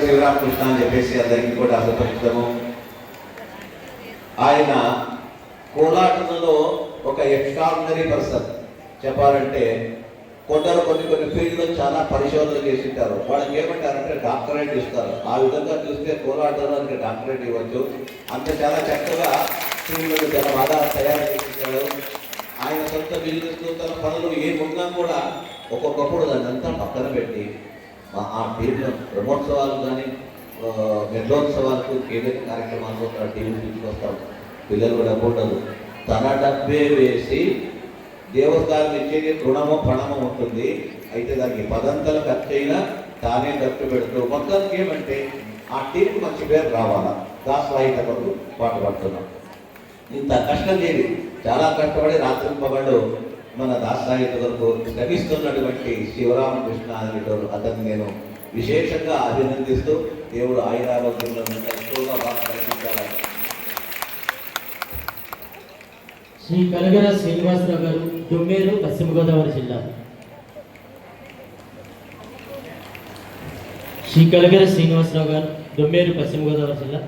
శివరామకృష్ణ అని చెప్పేసి అందరికీ కూడా అభిపరిచము. ఆయన కోలాటంలో ఒక ఎక్స్ట్రాడినరీ పర్సన్. చెప్పాలంటే కొన్ని ఫీల్డ్లో చాలా పరిశోధనలు చేసింటారు. వాళ్ళకి ఏమంటారంటే డాక్టరేట్ ఇస్తారు. ఆ విధంగా చూస్తే కోలాటంలో డాక్టరేట్ ఇవ్వచ్చు. అంత చాలా చక్కగా ఫీల్డ్లో చాలా బాగా తయారు చేసింటారు. ఆయన సొంత బిజినెస్ తన పనులు ఏమున్నా కూడా ఒక్కొక్కప్పుడు దాన్ని అంతా పక్కన పెట్టి ఆ టీంలో బ్రహ్మోత్సవాలు కానీ మెట్లోత్సవాలకు ఏదైనా కార్యక్రమాలకు తన టీంలు తీసుకొస్తాడు. పిల్లలు కూడా ఉండదు. తన డబ్బే వేసి దేవస్థానం ఇచ్చేది రుణమో పణమో ఉంటుంది. అయితే దానికి పదంతలు ఖర్చు అయినా తానే ఖర్చు పెడుతూ మొత్తానికి ఏమంటే ఆ టీంకి మంచి పేరు రావాలా దాసవాహిత కొరకు పాటుపడుతున్నాం. ఇంత కష్టం చేసి చాలా కష్టపడి రాత్రింపబడు మన దాసవాహిత కొరకు శ్రమిస్తున్నటువంటి శివరామకృష్ణ అనేటోడు అతన్ని నేను విశేషంగా అభినందిస్తూ దేవుడు ఆయురారోగ్యంలో ఎక్కువగా బాగా ప్రయత్నించాలని. శ్రీ కలగర శ్రీనివాసరావు గారు, దుమ్మేరు, పశ్చిమ గోదావరి జిల్లా. శ్రీ కలగర శ్రీనివాసరావు గారు, దుమ్మేరు, పశ్చిమ గోదావరి జిల్లా.